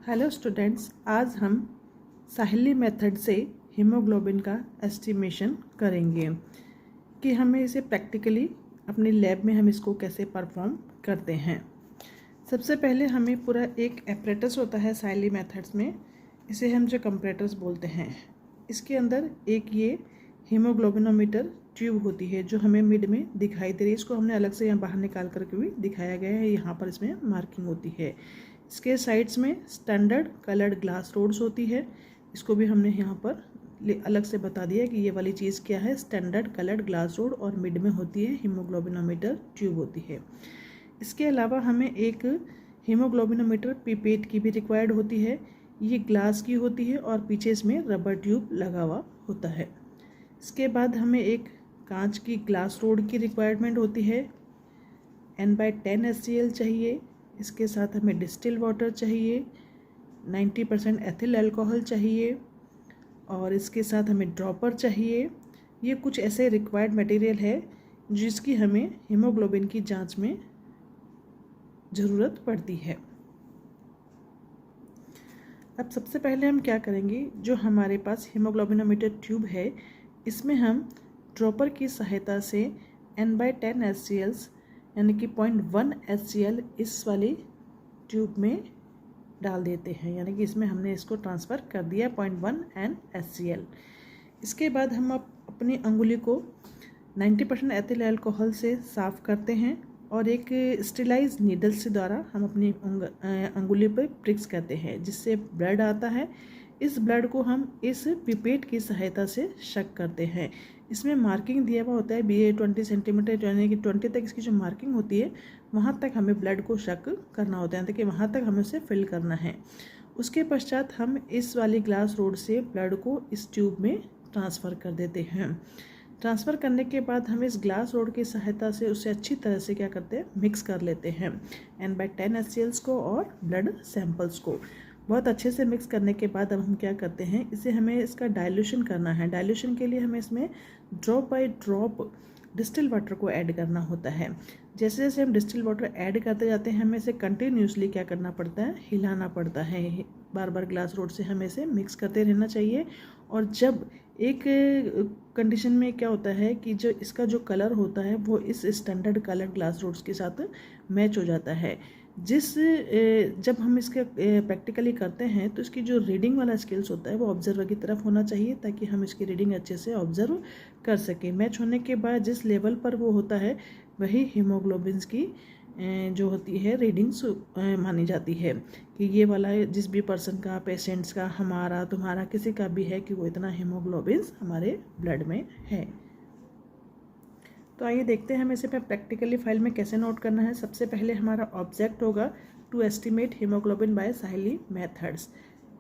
Hello students, आज हम साहिली method से हीमोग्लोबिन का एस्टिमेशन करेंगे कि हमें इसे प्रैक्टिकली अपनी लैब में हम इसको कैसे परफॉर्म करते हैं। सबसे पहले हमें पूरा एक एपरेटस होता है साहिली मेथड्स में, इसे हम जो कंपैरेटर्स बोलते हैं। इसके अंदर एक ये हीमोग्लोबिनोमीटर ट्यूब होती है जो हमें मिड में दिखाई दे रही है। इसको हमने अलग से यहाँ बाहर निकाल करके भी दिखाया गया है, यहाँ पर इसमें मार्किंग होती है। इसके साइड्स में स्टैंडर्ड कलर्ड ग्लास रोड्स होती है, इसको भी हमने यहाँ पर अलग से बता दिया कि ये वाली चीज़ क्या है, स्टैंडर्ड कलर्ड ग्लास रोड, और मिड में होती है हीमोग्लोबिनोमीटर ट्यूब होती है। इसके अलावा हमें एक हीमोग्लोबिनोमीटर पिपेट की भी रिक्वायर्ड होती है। ये ग्लास की होती है और पीछे इसमें रबर ट्यूब लगा हुआ होता है। इसके बाद हमें एक कांच की ग्लास रोड की रिक्वायरमेंट होती है। N/10 SCl चाहिए। इसके साथ हमें डिस्टिल वाटर चाहिए, 90% एथिल अल्कोहल चाहिए, और इसके साथ हमें ड्रॉपर चाहिए। ये कुछ ऐसे रिक्वायर्ड मटेरियल है जिसकी हमें हीमोग्लोबिन की जांच में ज़रूरत पड़ती है। अब सबसे पहले हम क्या करेंगे, जो हमारे पास हीमोग्लोबिनोमीटर ट्यूब है इसमें हम ड्रॉपर की सहायता से N/10 SCl यानी कि 0.1 SCl इस वाली ट्यूब में डाल देते हैं, यानी कि इसमें हमने इसको ट्रांसफ़र कर दिया 0.1 SCl। इसके बाद हम अपनी अंगुली को 90% एथिल अल्कोहल से साफ़ करते हैं और एक स्टेलाइज नीडल से द्वारा हम अपनी अंगुली पर प्रिक्स करते हैं, जिससे ब्लड आता है। इस ब्लड को हम इस पिपेट की सहायता से शक करते हैं। इसमें मार्किंग दिया हुआ होता है BA 20 सेंटीमीटर, यानी कि 20 तक इसकी जो मार्किंग होती है वहाँ तक हमें ब्लड को शक करना होता है, ताकि वहाँ तक हमें उसे फिल करना है। उसके पश्चात हम इस वाली ग्लास रोड से ब्लड को इस ट्यूब में ट्रांसफ़र कर देते हैं। ट्रांसफ़र करने के बाद हम इस ग्लास रोड की सहायता से उसे अच्छी तरह से क्या करते हैं, मिक्स कर लेते हैं N/10 SCl को और ब्लड सैंपल्स को। बहुत अच्छे से मिक्स करने के बाद अब हम क्या करते हैं, इसे हमें इसका डाइल्यूशन करना है। डाइल्यूशन के लिए हमें इसमें drop by drop distil water को ऐड करना होता है। जैसे जैसे हम डिस्टिल वाटर ऐड करते जाते हैं हमें इसे कंटिन्यूसली क्या करना पड़ता है, हिलाना पड़ता है। बार बार ग्लास रोड से हमें इसे मिक्स करते रहना चाहिए। और जब एक कंडीशन में क्या होता है कि जो इसका जो कलर होता है वो इस स्टैंडर्ड कलर ग्लास रोड्स के साथ मैच हो जाता है। जब हम इसके प्रैक्टिकली करते हैं तो इसकी जो रीडिंग वाला स्किल्स होता है वो ऑब्जर्वर की तरफ होना चाहिए, ताकि हम इसकी रीडिंग अच्छे से ऑब्जर्व कर सकें। मैच होने के बाद जिस लेवल पर वो होता है वही हीमोग्लोबिन्स की जो होती है रीडिंग्स मानी जाती है, कि ये वाला जिस भी पर्सन का, पेशेंट्स का, हमारा, तुम्हारा, किसी का भी है कि वो इतना हीमोग्लोबिन्स हमारे ब्लड में है। तो आइए देखते हैं हमें इसे प्रैक्टिकली फाइल में कैसे नोट करना है। सबसे पहले हमारा ऑब्जेक्ट होगा to estimate haemoglobin by Sahli methods.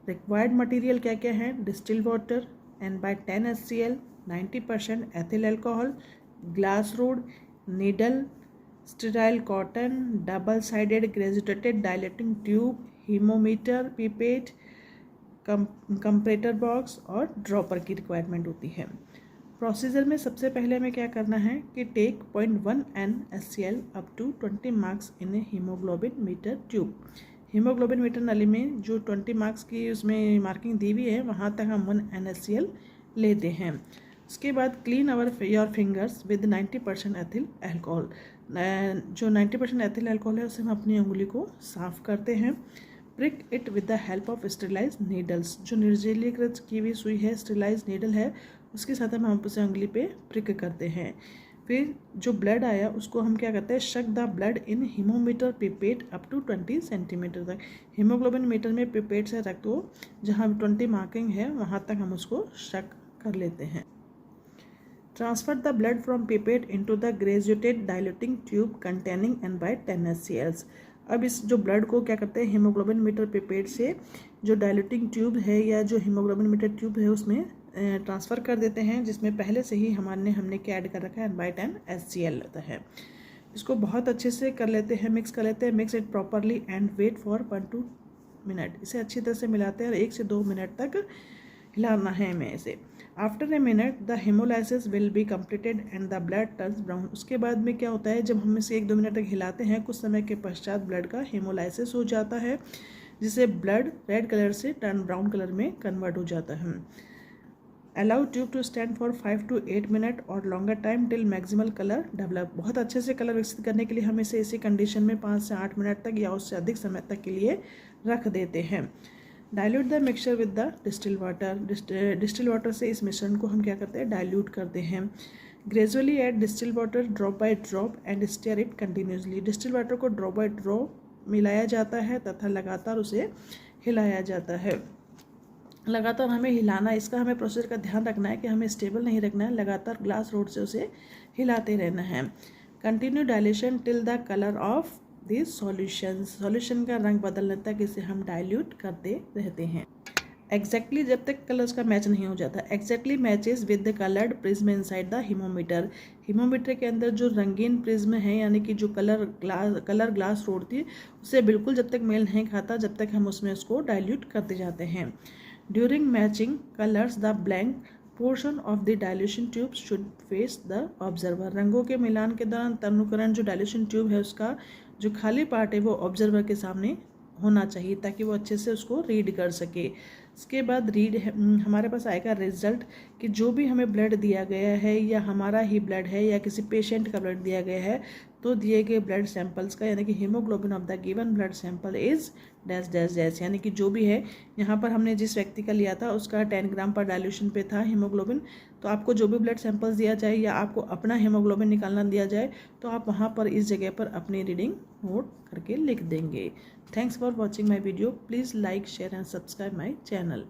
Required material क्या क्या है, distil water, N/10 SCl, 90% ethyl alcohol, glass rod, needle, sterile cotton, double sided graduated diluting tube, haemometer, pipette, comparator box और ड्रॉपर की रिक्वायरमेंट होती है। Procedure में सबसे पहले हमें क्या करना है कि take 0.1 SCl up to 20 marks in a haemoglobin meter tube. Haemoglobin meter नली में जो 20 मार्क्स की उसमें मार्किंग दी हुई है वहाँ तक हम 1 NaCl लेते हैं। उसके बाद clean your fingers with 90% ethyl alcohol. जो 90% एथिल अल्कोहल है उसे हम अपनी उंगली को साफ़ करते हैं। Prick it with the help of sterilise needles. जो निर्जलीकृत की हुई सुई है, स्टेलाइज नीडल है, उसके साथ हम उसे उंगली पे प्रिक करते हैं। फिर जो ब्लड आया उसको हम क्या करते हैं, suck the blood in haemometer pipette up to 20 centimetre तक। हीमोग्लोबिन मीटर में पिपेट से रख दो, जहाँ 20 मार्किंग है वहाँ तक हम उसको शक कर लेते हैं। Transfer the blood from pipette into the graduated diluting tube containing N/10 SCl। अब इस जो ब्लड को क्या करते हैं, हीमोग्लोबिन मीटर पिपेट से जो डायलेटिंग ट्यूब है या जो हीमोग्लोबिन मीटर ट्यूब है उसमें ट्रांसफ़र कर देते हैं, जिसमें पहले से ही हमने क्या ऐड कर रखा है, N/10 SCl रहता है। इसको बहुत अच्छे से कर लेते हैं, मिक्स कर लेते हैं। Mix it properly and wait for 1-2 minute. इसे अच्छी तरह से मिलाते हैं और 1 से 2 मिनट तक हिलाना है हमें इसे। After a minute the haemolysis will be completed and the blood turns brown. उसके बाद में क्या होता है, जब हम इसे 1-2 मिनट तक हिलाते हैं, कुछ समय के पश्चात ब्लड का हेमोलाइसिस हो जाता है। जिससे ब्लड रेड कलर से टर्न ब्राउन कलर में कन्वर्ट हो जाता है। Allow tube to stand for 5 to 8 minute और longer time till maximal colour develop. बहुत अच्छे से कलर विकसित करने के लिए हम इसे इसी कंडीशन में 5 से 8 मिनट तक या उससे अधिक समय तक के लिए रख देते हैं। Dilute the mixture with the distil water. Distil water से इस मिश्रण को हम क्या करते हैं, डाइल्यूट करते हैं। Gradually add distil water drop by drop and stir it continuously. Distil water को ड्रॉप बाय ड्रॉप मिलाया जाता है तथा लगातार उसे हिलाया जाता है। लगातार हमें हिलाना, इसका हमें प्रोसेस का ध्यान रखना है कि हमें स्टेबल नहीं रखना है, लगातार ग्लास रोड से उसे हिलाते रहना है। Continue dilution till the colour of this solution. Solution का रंग बदलने तक इसे हम डाइल्यूट करते रहते हैं। एग्जैक्टली जब तक कलर्स का मैच नहीं हो जाता। Exactly matches with the coloured prism inside the haemometer. Haemometer के अंदर जो रंगीन प्रिज्म है यानी कि जो कलर ग्लास रोड थी उससे बिल्कुल जब तक मेल नहीं खाता जब तक हम उसमें उसको डाइल्यूट करते जाते हैं। During matching colours the blank portion of the dilution tube should face the observer. रंगों के मिलान के दौरान तनुकरण जो डाइल्यूशन ट्यूब है उसका जो खाली पार्ट है वो ऑब्जर्वर के सामने होना चाहिए ताकि वो अच्छे से उसको रीड कर सके। इसके बाद हमारे पास आएगा रिजल्ट कि जो भी हमें ब्लड दिया गया है या हमारा ही ब्लड है या किसी पेशेंट का ब्लड दिया गया है तो दिए गए ब्लड सैंपल्स का यानी कि haemoglobin of the given blood sample is dash dash dash, यानी कि जो भी है यहाँ पर हमने जिस व्यक्ति का लिया था उसका 10 ग्राम पर डाइल्यूशन पे था हीमोग्लोबिन। तो आपको जो भी ब्लड सैंपल्स दिया जाए या आपको अपना हीमोग्लोबिन निकालना दिया जाए तो आप वहाँ पर इस जगह पर अपनी रीडिंग नोट करके लिख देंगे। Thanks for watching my video. Please like share and subscribe my channel.